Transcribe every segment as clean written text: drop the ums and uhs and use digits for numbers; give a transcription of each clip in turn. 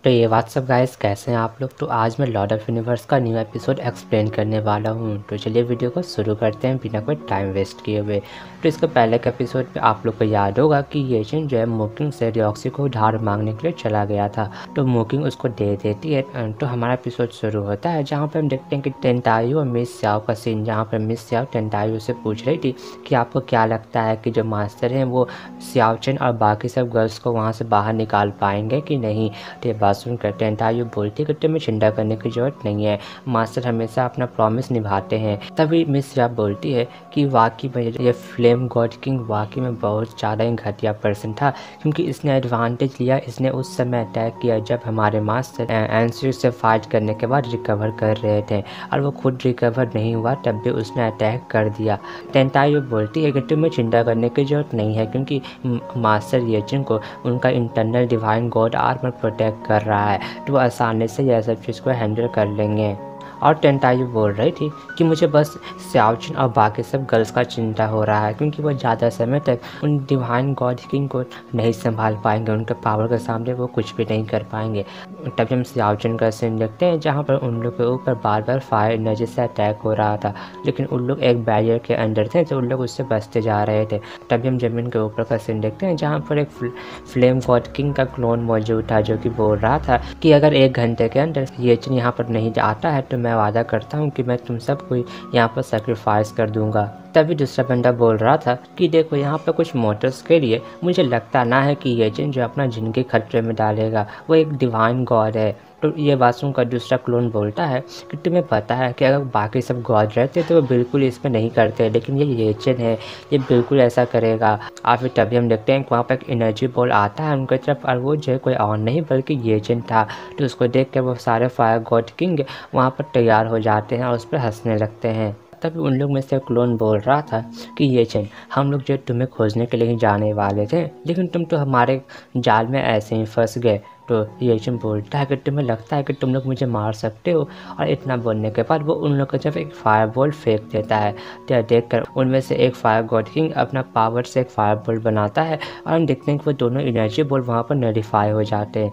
तो ये WhatsApp guys, कैसे हैं आप लोग। तो आज मैं लॉर्ड ऑफ यूनिवर्स का न्यू एपिसोड एक्सप्लेन करने वाला हूँ। तो चलिए वीडियो को शुरू करते हैं बिना कोई टाइम वेस्ट किए हुए। तो इसके पहले के एपिसोड में आप लोग को याद होगा कि येजिन जो है मोकिंग से रियोक्सी को उधार मांगने के लिए चला गया था। तो मोकिंग उसको दे देती है। तो हमारा एपिसोड शुरू होता है जहाँ पर हम देखते हैं कि टेंटायू और मिस स्याओ का सीन, जहाँ पर मिस स्याओ टेंटायू से पूछ रही थी कि आपको क्या लगता है कि जो मास्टर हैं वो स्याओ चेन और बाकी सब गर्ल्स को वहाँ से बाहर निकाल पाएंगे कि नहीं। तो ये बात सुनकर टेंटायू बोलती कि तुम्हें चिंता करने की जरूरत नहीं है, मास्टर हमेशा अपना प्रॉमिस निभाते हैं। तभी मिस स्याओ बोलती है कि वाकई में ये फ्लेम गॉड किंग वाकई में बहुत ज़्यादा ही घटिया पर्सन था, क्योंकि इसने एडवांटेज लिया। इसने उस समय अटैक किया जब हमारे मास्टर एंसियर से फाइट करने के बाद रिकवर कर रहे थे, और वो खुद रिकवर नहीं हुआ तब भी उसने अटैक कर दिया। टेंटायू बोलती है कि तुम्हें चिंता करने की जरूरत नहीं है, क्योंकि मास्टर येजिन को उनका internal divine God armour protect कर रहा है, तो वो आसानी से यह सब चीज़ को हैंडल कर लेंगे। और टेंटायू बोल रही थी कि मुझे बस स्याओचिन और बाकी सब गर्ल्स का चिंता हो रहा है, क्योंकि वो ज़्यादा समय तक उन डिवाइन गॉड किंग को नहीं संभाल पाएंगे, उनके पावर के सामने वो कुछ भी नहीं कर पाएंगे। तभी हम स्याओचिन का सीन देखते हैं जहाँ पर उन लोग के ऊपर बार बार फायर एनर्जी से अटैक हो रहा था, लेकिन उन लोग एक बैरियर के अंदर थे तो उन लोग उससे बचते जा रहे थे। तभी हम ज़मीन के ऊपर का सीन देखते हैं जहाँ पर एक फ्लेम गॉड किंग का क्लोन मौजूद था, जो कि बोल रहा था कि अगर 1 घंटे के अंदर येजिन यहाँ पर नहीं आता है तो मैं वादा करता हूँ कि मैं तुम सबको यहाँ पर सेक्रीफाइस कर दूंगा। तभी दूसरा बंदा बोल रहा था कि देखो, यहाँ पर कुछ मोटर्स के लिए मुझे लगता ना है कि येजिन जो अपना जिंदगी खतरे में डालेगा, वो एक डिवाइन गॉड है। तो ये बात सुनकर दूसरा क्लोन बोलता है कि तुम्हें पता है कि अगर बाकी सब गॉड रहते तो वो बिल्कुल इसमें नहीं करते, लेकिन ये येजिन है, ये बिल्कुल ऐसा करेगा। और फिर तभी हम देखते हैं कि वहाँ पर एक एनर्जी बॉल आता है उनकी तरफ, और वो जो है कोई और नहीं बल्कि येजिन था। तो उसको देख कर वो सारे फायर गॉड किंग वहाँ पर तैयार हो जाते हैं और उस पर हंसने लगते हैं। तभी उन लोग में से क्लोन बोल रहा था कि येजिन, हम लोग जो तुम्हें खोजने के लिए ही जाने वाले थे, लेकिन तुम तो हमारे जाल में ऐसे ही फंस गए। तो येजिन बोलता है कि तुम्हें लगता है कि तुम लोग मुझे मार सकते हो, और इतना बोलने के बाद वो उन लोग को जब एक फायर बॉल फेंक देता है, तो देख कर उनमें से एक फायर गॉड किंग अपना पावर से एक फायर बॉल बनाता है, और हम देखते हैं कि वो दोनों एनर्जी बॉल वहाँ पर नलिफाई हो जाते हैं।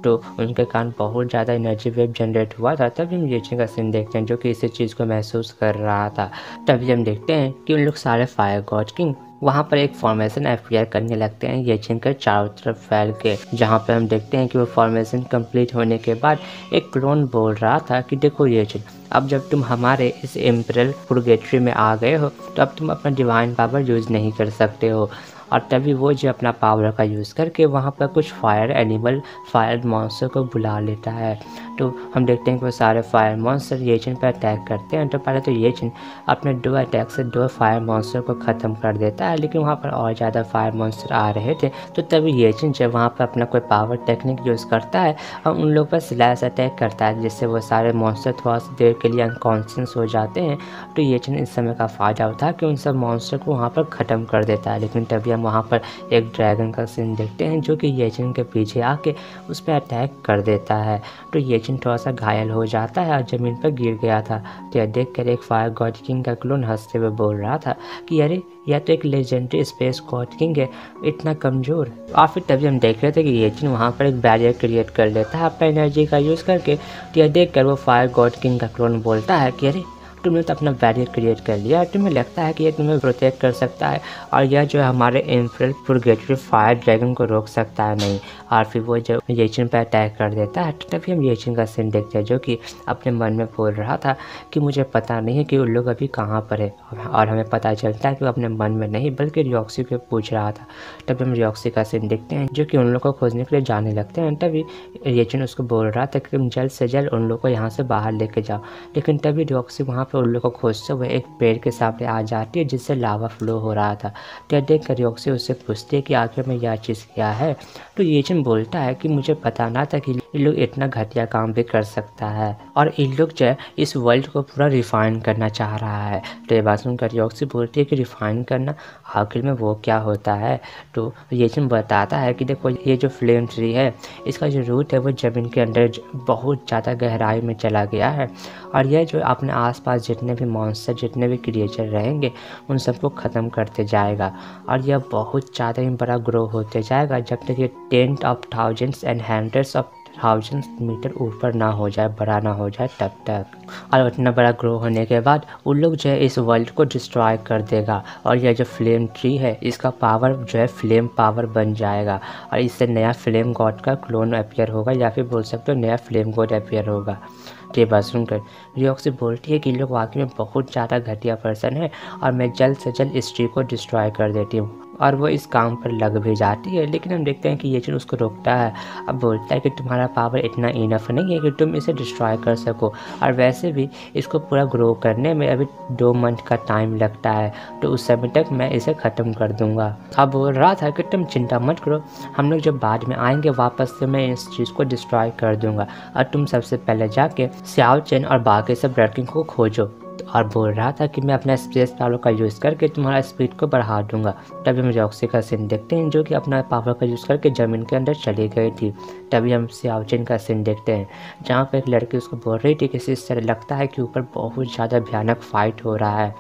तो उनके कारण बहुत ज़्यादा एनर्जी वेव जनरेट हुआ था। तभी हम येजिन का सीन देखते हैं जो कि इसी चीज़ को महसूस कर रहा था। तभी हम देखते हैं कि उन लोग सारे फायर गॉड किंग वहाँ पर एक फॉर्मेशन अपीयर करने लगते हैं येजिन के चारों तरफ फैल के, जहाँ पर हम देखते हैं कि वो फॉर्मेशन कंप्लीट होने के बाद एक क्लोन बोल रहा था कि देखो येजिन, अब जब तुम हमारे इस इम्पीरियल पुरगेटरी में आ गए हो तो अब तुम अपना डिवाइन पावर यूज़ नहीं कर सकते हो। और तभी वो जो अपना पावर का यूज़ करके वहाँ पर कुछ फायर एनिमल, फायर मॉन्स्टर को बुला लेता है। तो हम देखते हैं कि वो सारे फायर मॉन्स्टर येजिन पर अटैक करते हैं। तो पहले तो येजिन अपने 2 अटैक से 2 फायर मॉन्स्टर को ख़त्म कर देता है, लेकिन वहाँ पर और ज़्यादा फायर मॉन्स्टर आ रहे थे। तो तभी येजिन जब वहाँ पर अपना कोई पावर टेक्निक यूज़ करता है और उन लोग पर स्लैश अटैक करता है, जिससे वो सारे मॉन्स्टर थोड़ा सी देर के लिए अनकॉन्शियस हो जाते हैं। तो येजिन इस समय का फ़ायदा उठा के उन सब मॉन्स्टर को वहाँ पर ख़त्म कर देता है। लेकिन तभी हम वहाँ पर एक ड्रैगन का सीन देखते हैं जो कि येजिन के पीछे आके उस पर अटैक कर देता है। तो येजिन थोड़ा सा घायल हो जाता है और ज़मीन पर गिर गया था। तो यह देख कर एक फायर गॉड किंग का क्लोन हंसते हुए बोल रहा था कि अरे, यह तो एक लेजेंडरी स्पेस गॉड किंग है, इतना कमज़ोर। और फिर तभी हम देख रहे थे कि येजिन वहाँ पर एक बैरियर क्रिएट कर लेता है अपना एनर्जी का यूज़ करके। तो यह देख कर वो फायर गॉड किंग का क्लोन बोलता है कि अरे, तुमने तो अपना बैरियर क्रिएट कर लिया, तुम्हें लगता है कि ये तुम्हें प्रोटेक्ट कर सकता है, और यह जो है हमारे इम्पीरियल पुरगेटरी फायर ड्रैगन को रोक सकता है नहीं। और फिर वो जब येजिन पर अटैक कर देता है, तो तभी हम येजिन का सीन देखते हैं जो कि अपने मन में बोल रहा था कि मुझे पता नहीं है कि उन लोग अभी कहाँ पर है। और हमें पता चलता है कि वो अपने मन में नहीं बल्कि रियोक्सी को पूछ रहा था। तभी हम रियोक्सी का सीन देखते हैं जो कि उन लोग को खोजने के लिए जाने लगते हैं। तभी येजिन उसको बोल रहा था कि तुम जल्द से जल्द उन लोग को यहाँ से बाहर लेके जाओ। लेकिन तभी रियोक्सी वहाँ उन लोग को खोजते हुए एक पेड़ के सामने आ जाती है जिससे लावा फ्लो हो रहा था। तो देख कर रियोक्सी उससे पूछती है कि आखिर में यह चीज़ क्या है। तो येजिन बोलता है कि मुझे पता ना था कि इन लोग इतना घटिया काम भी कर सकता है, और इन लोग जो है इस वर्ल्ड को पूरा रिफाइन करना चाह रहा है। तो ये बात सुनकर रियोक्सी बोलती है कि रिफाइन करना आखिर में वो क्या होता है। तो येजिन बताता है कि देखो, ये जो फ्लेम ट्री है इसका जो रूट है वो ज़मीन के अंदर बहुत ज़्यादा गहराई में चला गया है, और यह जो अपने आसपास जितने भी मॉन्स्टर, जितने भी क्रिएचर रहेंगे उन सबको ख़त्म करते जाएगा, और यह बहुत ज़्यादा ही बड़ा ग्रो होते जाएगा जब तक ये 10 of thousands and hundreds of 1000 metre ऊपर ना हो जाए, बड़ा ना हो जाए तब तक। और इतना बड़ा ग्रो होने के बाद उन लोग जो है इस वर्ल्ड को डिस्ट्रॉय कर देगा और यह जो फ्लेम ट्री है इसका पावर जो है फ्लेम पावर बन जाएगा और इससे नया फ्लेम गॉड का क्लोन अपीयर होगा, या फिर बोल सकते हो नया फ्लेम गॉड अपीयर होगा। तो ये बात सुनकर रियोक्सी बोलती है कि लोग वाकई में बहुत ज़्यादा घटिया पर्सन है और मैं जल्द से जल्द इस ट्री को डिस्ट्रॉय कर देती हूँ। और वो इस काम पर लग भी जाती है, लेकिन हम देखते हैं कि ये चीज़ उसको रोकता है। अब बोलता है कि तुम्हारा पावर इतना इनफ नहीं है कि तुम इसे डिस्ट्रॉय कर सको, और वैसे भी इसको पूरा ग्रो करने में अभी 2 मंथ का टाइम लगता है, तो उस समय तक मैं इसे ख़त्म कर दूंगा। अब बोल रहा था कि तुम चिंता मत करो, हम लोग जब बाद में आएंगे वापस से मैं इस चीज़ को डिस्ट्रॉय कर दूंगा, और तुम सबसे पहले जाके सियाओ चेन और बाकी सब लड़कियों को खोजो। और बोल रहा था कि मैं अपना स्पेस पावर का यूज़ करके तुम्हारा स्पीड को बढ़ा दूंगा। तभी हम रॉक्सी का सीन देखते हैं जो कि अपना पावर का यूज़ करके ज़मीन के अंदर चली गई थी। तभी हम सियाओ चेन का सीन देखते हैं जहाँ पर एक लड़की उसको बोल रही थी कि इस तरह लगता है कि ऊपर बहुत ज़्यादा भयानक फाइट हो रहा है।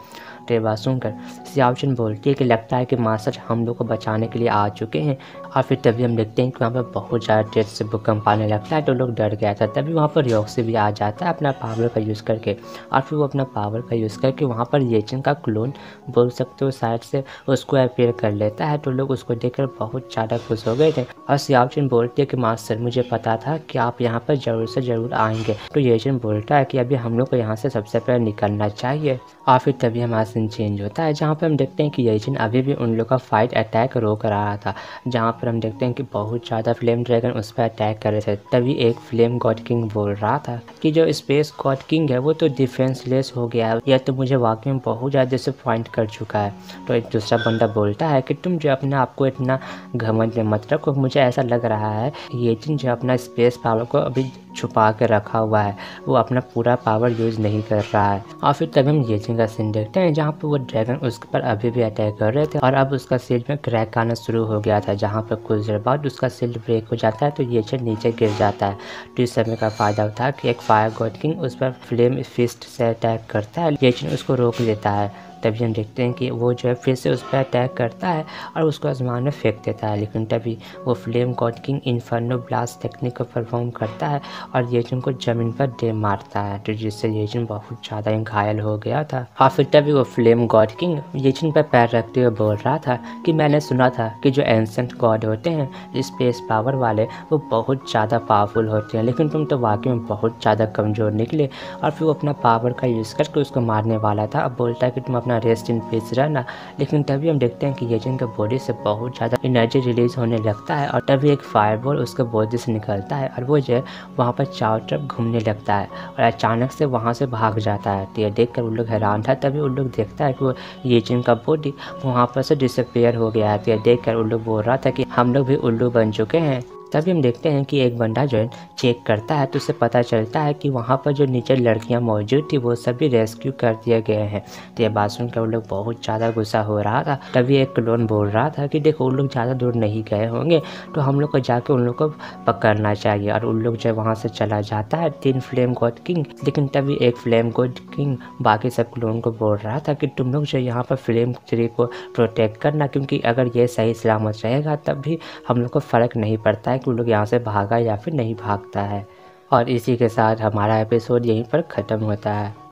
तो ये बात सुनकर सियाओ चेन बोलती है कि लगता है कि मास्टर हम लोग को बचाने के लिए आ चुके हैं। और फिर तभी हम देखते हैं कि वहाँ पर बहुत ज़्यादा तेज से भूकंप आने लगता है, तो लोग डर गया था। तभी वहाँ पर रॉक्सी भी आ जाता है अपना पावर का यूज़ करके, और फिर वो अपना पावर का यूज़ करके वहाँ पर ये चेन का क्लोन बोल सकते हो साइड से उसको अपीयर कर लेता है। तो लोग उसको देखकर बहुत ज़्यादा खुश हो गए थे। और सियाओ चेन बोलती है कि मास्टर मुझे पता था कि आप यहाँ पर ज़रूर से ज़रूर आएंगे। तो ये चेन बोलता है कि अभी हम लोग को यहाँ से सबसे पहले निकलना चाहिए। और फिर तभी हमारा सीन चेंज होता है जहाँ पर हम देखते हैं कि ये चेन अभी भी उन लोग का फाइट अटैक रोक रहा था, जहाँ पर हम देखते हैं कि बहुत ज़्यादा फ्लेम ड्रैगन उस पर अटैक कर रहे थे। तभी एक फ्लेम गॉड किंग बोल रहा था कि जो स्पेस गॉड किंग है वो तो डिफेंसलेस हो गया है, यह तो मुझे वाकई में बहुत ज़्यादा डिसअपॉइंट कर चुका है। तो एक दूसरा बंदा बोलता है कि तुम जो अपने आप को इतना घमंड में मत रखो, मुझे ऐसा लग रहा है ये चीज़ जो अपना स्पेस पावर को अभी छुपा के रखा हुआ है, वो अपना पूरा पावर यूज़ नहीं कर रहा है। और फिर तभी हम ये चीज़ का सीन देखते हैं जहाँ पर वो ड्रैगन उसके पर अभी भी अटैक कर रहे थे, और अब उसका शील्ड में क्रैक आना शुरू हो गया था, जहाँ पर कुछ देर बाद उसका शील्ड ब्रेक हो जाता है तो ये चीज़ नीचे गिर जाता है। तो इस समय का फ़ायदा उठा कि एक फायर गॉड किंग उस पर फ्लेम फिस्ट से अटैक करता है, ये चीज़ उसको रोक देता है। तभी हम देखते हैं कि वो जो है फिर से उस पर अटैक करता है और उसको आसमान में फेंक देता है, लेकिन तभी वो flame God king inferno blast technique को परफॉर्म करता है और येचन को ज़मीन पर दे मारता है, तो जिससे येचन बहुत ज़्यादा घायल हो गया था। और फिर तभी वो फ्लेम गॉड किंग येचन पर पैर रखते हुए बोल रहा था कि मैंने सुना था कि जो एंसेंट गॉड होते हैं स्पेस पावर वाले वो बहुत ज़्यादा पावरफुल होते हैं, लेकिन तुम तो वाकई में बहुत ज़्यादा कमज़ोर निकले। और फिर वो अपना पावर का यूज़ करके उसको मारने वाला था। अब बोलता है कि तुम अपना रेस्ट इन पीस रहना, लेकिन तभी हम देखते हैं कि येचन के बॉडी से बहुत ज़्यादा एनर्जी रिलीज होने लगता है, और तभी एक फायरबॉल उसके बॉडी से निकलता है और वो जो है वहाँ पर चारों तरफ घूमने लगता है और अचानक से वहाँ से भाग जाता है। तो ये देख कर उन लोग हैरान था। तभी उन लोग देखता है कि वो येचन का बॉडी वहाँ पर से डिसअपीयर हो गया है। तो ये देख कर उन लोग बोल रहा था कि हम लोग भी उल्लू बन चुके हैं। तभी हम देखते हैं कि एक बंदा जो है चेक करता है तो उसे पता चलता है कि वहाँ पर जो नीचे लड़कियाँ मौजूद थी वो सभी रेस्क्यू कर दिए गए हैं। तो ये बात सुनकर वो लोग बहुत ज़्यादा गुस्सा हो रहा था। तभी एक क्लोन बोल रहा था कि देखो उन लोग ज़्यादा दूर नहीं गए होंगे, तो हम लोग को जाके उन लोग को पकड़ना चाहिए। और उन लोग जो वहाँ से चला जाता है 3 फ्लेम गॉड किंग, लेकिन तभी एक फ्लेम गॉड किंग बाकी सब क्लोन को बोल रहा था कि तुम लोग जो यहाँ पर फ्लेम ट्री को प्रोटेक्ट करना, क्योंकि अगर ये सही सलामत रहेगा तब भी हम लोग को फ़र्क नहीं पड़ता है कि उन लोग यहाँ से भागा या फिर नहीं भागता है। और इसी के साथ हमारा एपिसोड यहीं पर ख़त्म होता है।